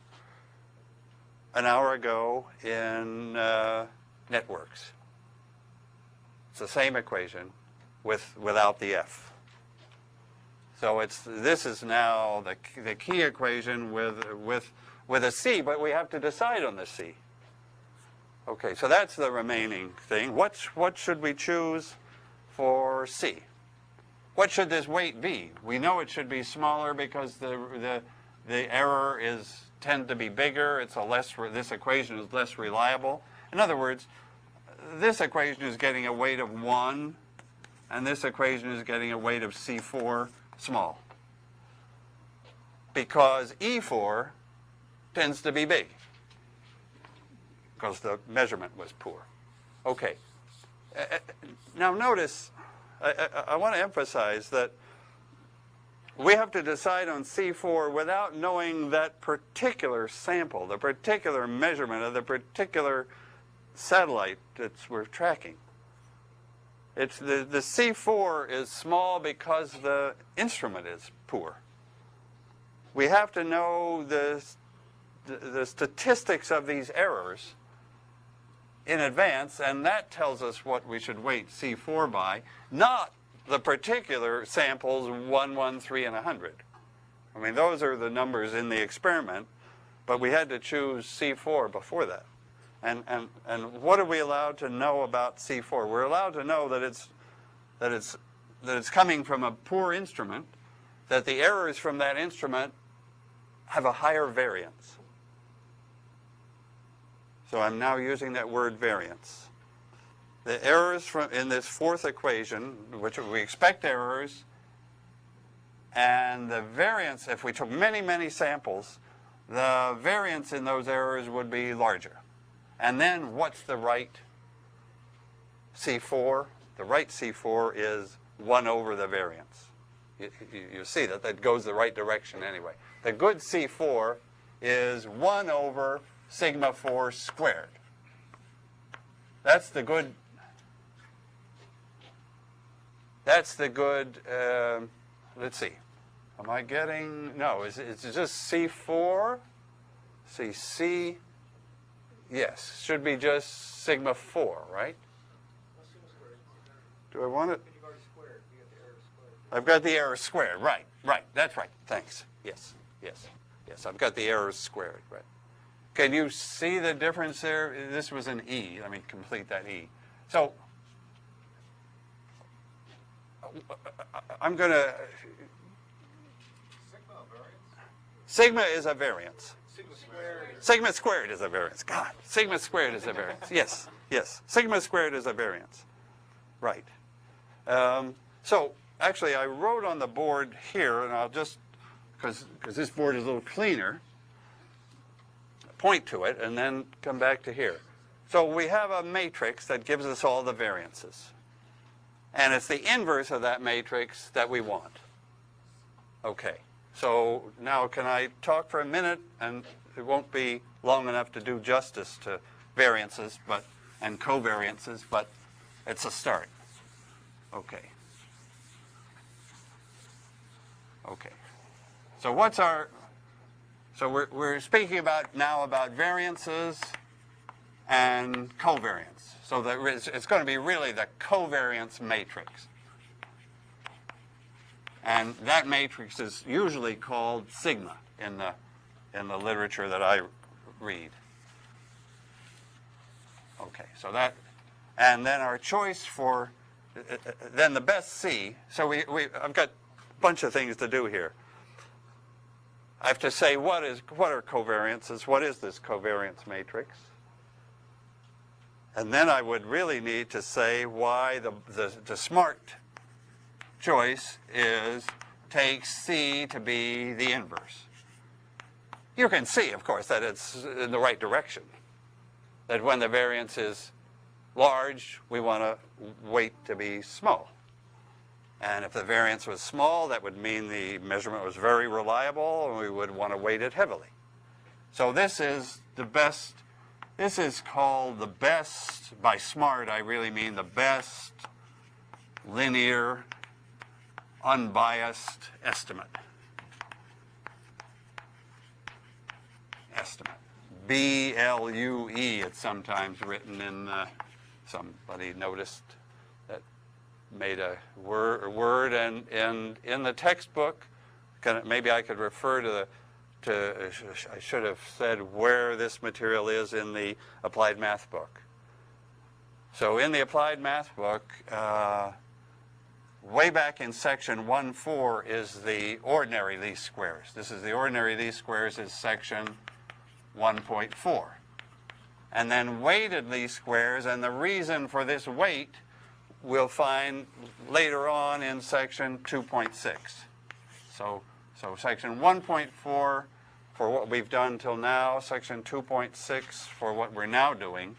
an hour ago in networks. It's the same equation without the F. So this is now the key equation with a C, but we have to decide on the C. Okay, so that's the remaining thing. What should we choose for C? What should this weight be? We know it should be smaller because the error tend to be bigger. This equation is less reliable. In other words, this equation is getting a weight of 1, and this equation is getting a weight of C4 small, because E4 tends to be big because the measurement was poor. Okay. Now notice, I want to emphasize that we have to decide on C4 without knowing that particular sample, the particular measurement of the particular satellite that we're tracking. The C4 is small because the instrument is poor. we have to know the statistics of these errors in advance, and that tells us what we should weight C4 by, not the particular samples 1, 1, 3, and 100. I mean, those are the numbers in the experiment, but we had to choose C4 before that. And what are we allowed to know about C4? We're allowed to know that it's coming from a poor instrument, that the errors from that instrument have a higher variance. So I'm now using that word variance. The errors in this fourth equation, which we expect errors, and the variance, if we took many, many samples, the variance in those errors would be larger. And then what's the right C4? The right C4 is 1 over the variance. You see that goes the right direction anyway. The good C4 is 1 over sigma 4 squared. That's the good, let's see. Am I getting, no, it's just C4, C, yes, should be just sigma 4, right? Do I want it? I've got the error squared, right, that's right, thanks, yes, I've got the errors squared, right. Can you see the difference there? This was an E, let me complete that E. So, I'm going to, sigma is a variance. Sigma squared is a variance. God, sigma squared is a variance. Yes. Sigma squared is a variance. Right. So, actually, I wrote on the board here, and I'll just, because this board is a little cleaner, point to it, and then come back to here. So we have a matrix that gives us all the variances. And it's the inverse of that matrix that we want. Okay. So now can I talk for a minute, and it won't be long enough to do justice to variances and covariances, but it's a start. Okay. So what's our, so we're speaking now about variances and covariance. So it's going to be really the covariance matrix. And that matrix is usually called sigma in the literature that I read. Okay, so that, and then our choice for, then the best C, so I've got a bunch of things to do here. I have to say what are covariances, what is this covariance matrix? And then I would really need to say why the smart choice is take C to be the inverse. You can see, of course, that it's in the right direction. That when the variance is large, we want to weight to be small. And if the variance was small, that would mean the measurement was very reliable, and we would want to weight it heavily. So this is the best, this is called the best, by smart I really mean the best linear unbiased estimate. B-L-U-E, it's sometimes written in, somebody noticed that made a word and in the textbook, maybe I could refer to I should have said where this material is in the applied math book. So in the applied math book, way back in section 1.4 is the ordinary least squares. This is the ordinary least squares is section 1.4. And then weighted least squares, and the reason for this weight we'll find later on in section 2.6. So section 1.4 for what we've done till now, section 2.6 for what we're now doing.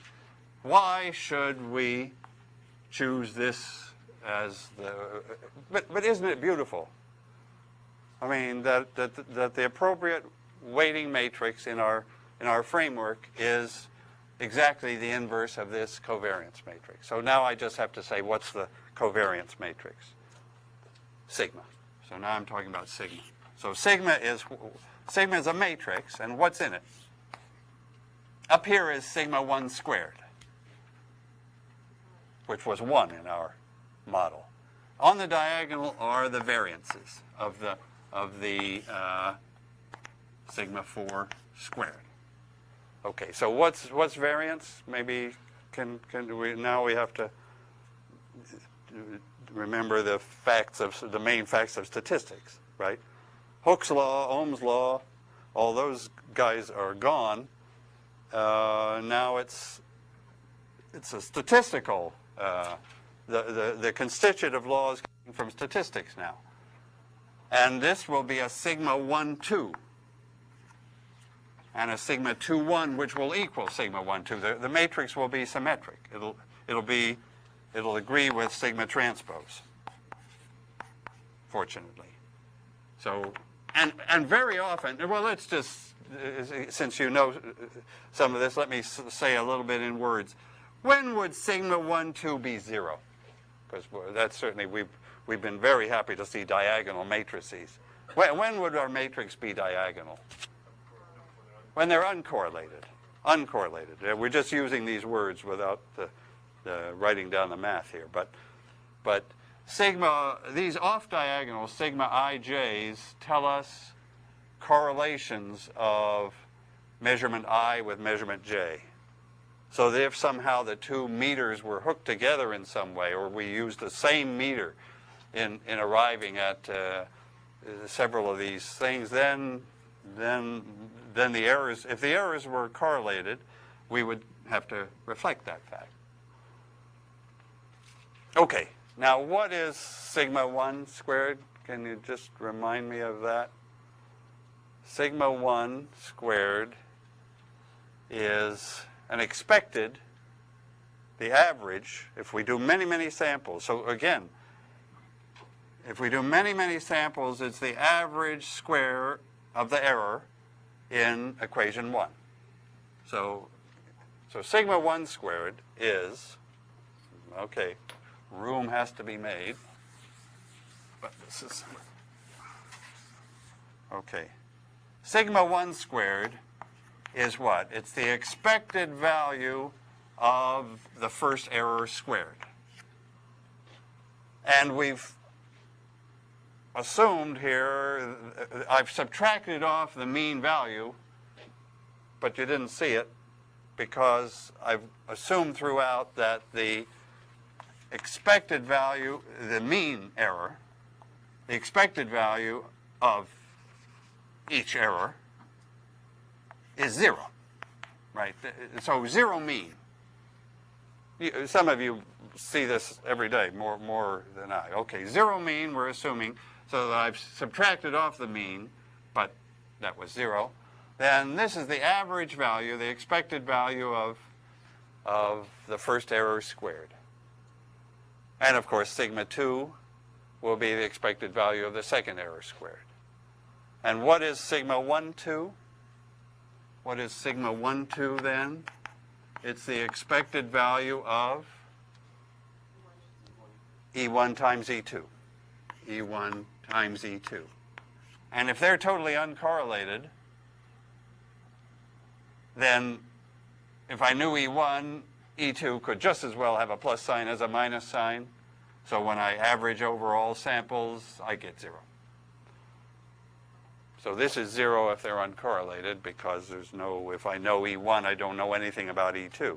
Why should we choose this as the, but isn't it beautiful? I mean, that the appropriate weighting matrix in our framework is exactly the inverse of this covariance matrix. So now I just have to say, what's the covariance matrix? Sigma. So now I'm talking about sigma. So sigma is a matrix, and what's in it? Up here is sigma 1 squared, which was 1 in our model. On the diagonal are the variances of the sigma 4 squared. Okay, so what's variance? Maybe now we have to remember the main facts of statistics, right? Hooke's law, Ohm's law, all those guys are gone. Now it's a statistical. The constitutive laws come from statistics now, and this will be a sigma 1 2 and a sigma 2 1, which will equal sigma 1 2. The matrix will be symmetric. It'll agree with sigma transpose, fortunately. So, and very often, well, let's just, since you know some of this, let me say a little bit in words. When would sigma 1 2 be 0? Because that's certainly, we've been very happy to see diagonal matrices. When would our matrix be diagonal? When they're uncorrelated. Uncorrelated. We're just using these words without writing down the math here. But sigma, these off-diagonal sigma ij's tell us correlations of measurement I with measurement j. So that if somehow the two meters were hooked together in some way, or we used the same meter in arriving at several of these things, then the errors, if the errors were correlated, we would have to reflect that fact. Okay, now what is sigma 1 squared? Can you just remind me of that? Sigma 1 squared is an expected, the average, if we do many, many samples. So again, if we do many, many samples, it's the average square of the error in equation 1. So sigma 1 squared is, okay, room has to be made, but this is, okay. Sigma 1 squared is what? It's the expected value of the first error squared. And we've assumed here, I've subtracted off the mean value, but you didn't see it because I've assumed throughout that the expected value, the mean error, the expected value of each error is 0, right? So 0 mean. Some of you see this every day, more than I. Okay, 0 mean, we're assuming, so that I've subtracted off the mean, but that was 0. Then this is the average value, the expected value of the first error squared. And of course, sigma 2 will be the expected value of the second error squared. And what is sigma 1 2? What is sigma 1 2 then? It's the expected value of E1 times E2. E1 times E2. And if they're totally uncorrelated, then if I knew E1, E2 could just as well have a plus sign as a minus sign. So when I average over all samples, I get 0. So this is 0 if they're uncorrelated, because there's no, if I know E1, I don't know anything about E2.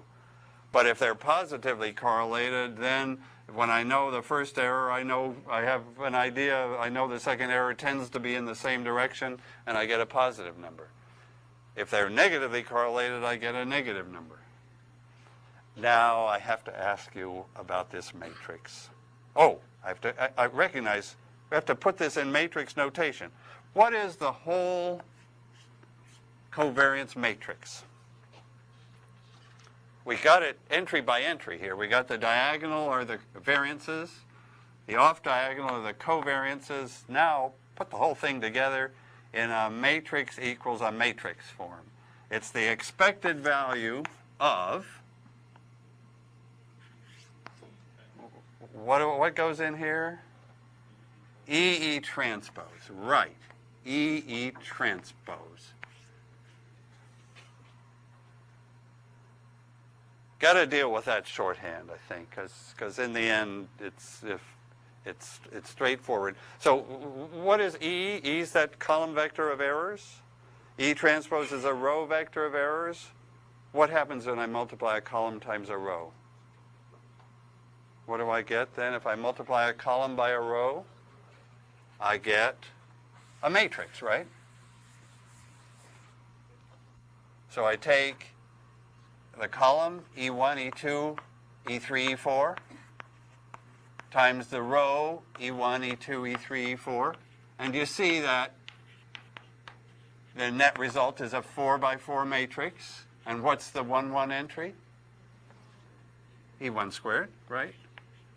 But if they're positively correlated, then when I know the first error, I know, I have an idea, I know the second error tends to be in the same direction, and I get a positive number. If they're negatively correlated, I get a negative number. Now I have to ask you about this matrix. Oh, I recognize we have to put this in matrix notation. What is the whole covariance matrix? We got it entry by entry here. We got the diagonal are the variances, the off diagonal are the covariances. Now put the whole thing together in a matrix equals a matrix form. It's the expected value of, what goes in here? E transpose, right. E transpose. Got to deal with that shorthand, I think, because in the end, it's straightforward. So what is E? E is that column vector of errors. E transpose is a row vector of errors. What happens when I multiply a column times a row? What do I get then? If I multiply a column by a row, I get a matrix, right? So I take the column E1, E2, E3, E4 times the row E1, E2, E3, E4. And you see that the net result is a 4 by 4 matrix. And what's the 1, 1 entry? E1 squared, right?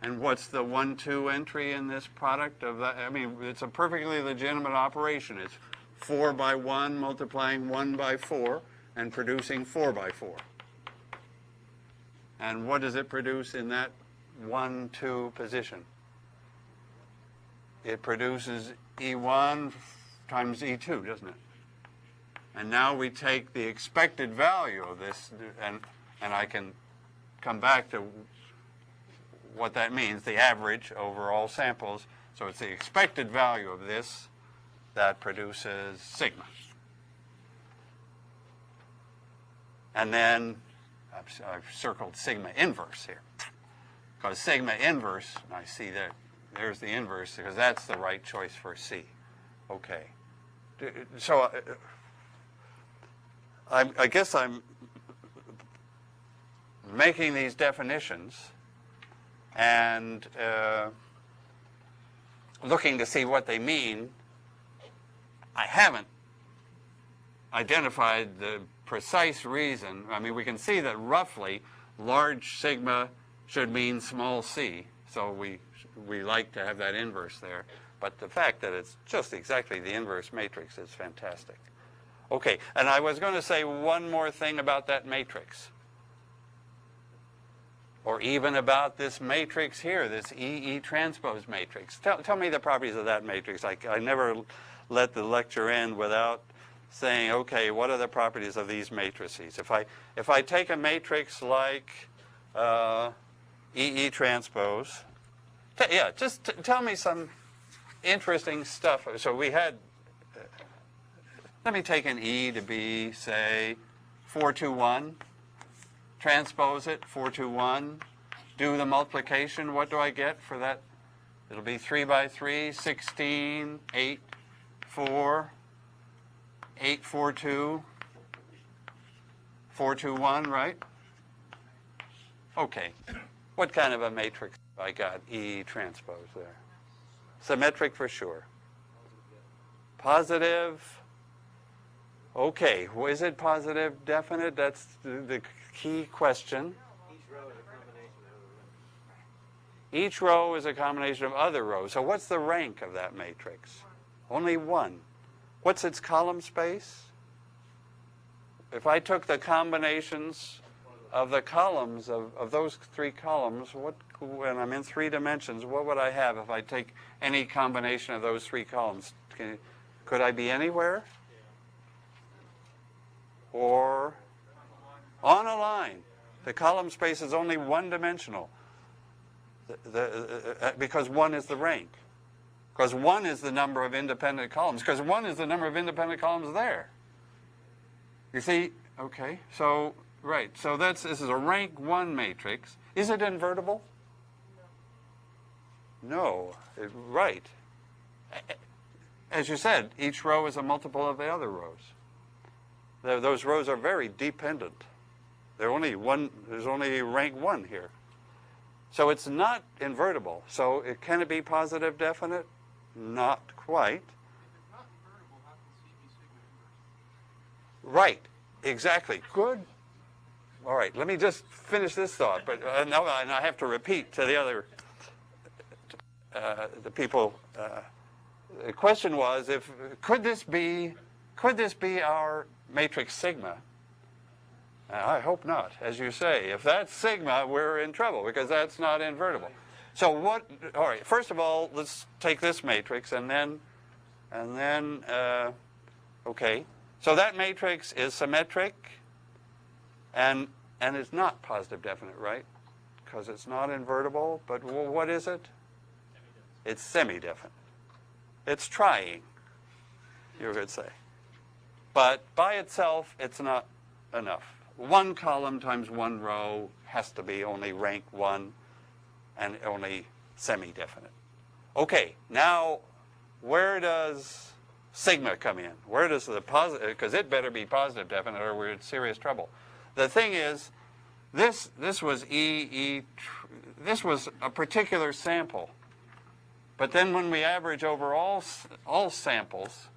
And what's the 1, 2 entry in this product of that? I mean, it's a perfectly legitimate operation. It's 4 by 1 multiplying 1 by 4 and producing 4 by 4. And what does it produce in that 1, 2 position? It produces E1 times E2, doesn't it? And now we take the expected value of this, and I can come back to what that means, the average over all samples. So it's the expected value of this that produces sigma. And then I've circled sigma inverse here. Because sigma inverse, I see that there's the inverse, because that's the right choice for C. Okay. So I guess I'm making these definitions and looking to see what they mean. I haven't identified the precise reason. I mean, we can see that roughly large sigma should mean small c, so we like to have that inverse there. But the fact that it's just exactly the inverse matrix is fantastic. Okay, and I was going to say one more thing about that matrix. Or even about this matrix here, this E transpose matrix. Tell me the properties of that matrix. I never let the lecture end without saying, okay, what are the properties of these matrices? If I take a matrix like E transpose, just tell me some interesting stuff. So we had, let me take an E to be, say, 4, 2, 1. Transpose it, 4, 2, 1. Do the multiplication. What do I get for that? It'll be 3 by 3, 16, 8, 4, 8, 4, 2, 4, 2, 1, right? Okay. What kind of a matrix have I got? E transpose there. Symmetric for sure. Positive. Okay. Is it positive definite? That's the key question. Each row is a combination of other rows. So what's the rank of that matrix? Only one. What's its column space? If I took the combinations of the columns of those 3 columns, when I'm in 3 dimensions, what would I have if I take any combination of those 3 columns? Could I be anywhere? Or on a line. The column space is only one-dimensional. Because 1 is the rank. Because 1 is the number of independent columns. Because 1 is the number of independent columns there. You see? Okay. So, right. So this is a rank 1 matrix. Is it invertible? No. Right. As you said, each row is a multiple of the other rows. Those rows are very dependent. There's only rank 1 here. So it's not invertible. So can it be positive definite? Not quite. If it's not invertible, how can C be sigma inverse? Right. Exactly. Good. All right. Let me just finish this thought. But no, and I have to repeat to the other the people. The question was, could this be our matrix sigma? I hope not. As you say, if that's sigma, we're in trouble because that's not invertible. So all right, first of all, let's take this matrix and then And then, okay, so that matrix is symmetric, and it's not positive definite, right? Because it's not invertible, but what is it? It's semi-definite. It's trying, you could say. But by itself, it's not enough. One column times one row has to be only rank 1 and only semi-definite. Okay, now where does sigma come in? Where does the positive, because it better be positive definite or we're in serious trouble. The thing is, this was this was a particular sample. But then when we average over all samples,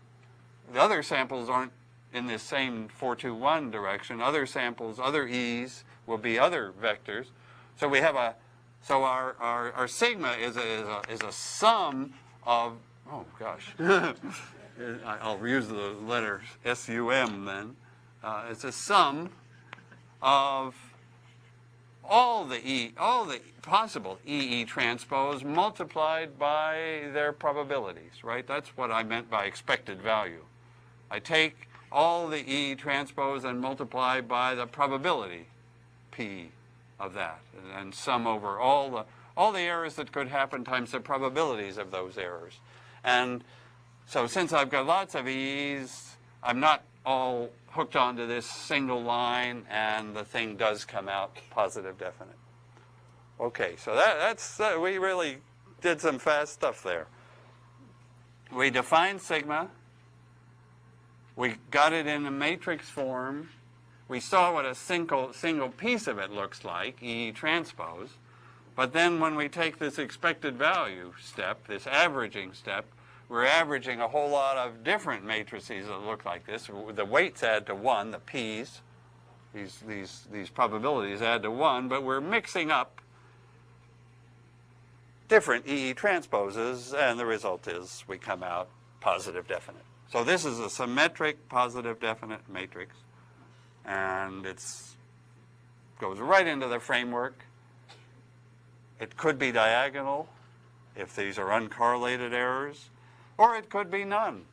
the other samples aren't in this same 4-2-1 direction. Other samples, other E's will be other vectors. So we have so our sigma is a sum of, oh gosh, I'll use the letter SUM then. It's a sum of all the possible EE transpose multiplied by their probabilities, right? That's what I meant by expected value. I take all the E transpose and multiply by the probability P of that, and sum over all the errors that could happen times the probabilities of those errors. And so since I've got lots of E's, I'm not all hooked onto this single line, and the thing does come out positive definite. Okay, so that's we really did some fast stuff there. We defined sigma. We got it in a matrix form. We saw what a single piece of it looks like, E transpose. But then when we take this expected value step, this averaging step, we're averaging a whole lot of different matrices that look like this. The weights add to 1, the P's, these probabilities add to 1, but we're mixing up different EE transposes, and the result is we come out positive definite. So this is a symmetric positive definite matrix, and it goes right into the framework. It could be diagonal if these are uncorrelated errors, or it could be none.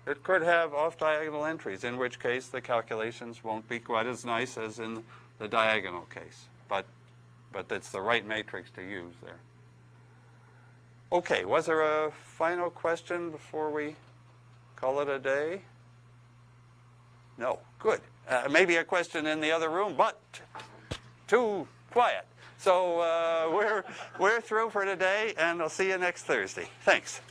It could have off-diagonal entries, in which case the calculations won't be quite as nice as in the diagonal case. But it's the right matrix to use there. Okay, was there a final question before we call it a day? No, good. Maybe a question in the other room, but too quiet. So we're through for today, and I'll see you next Thursday. Thanks.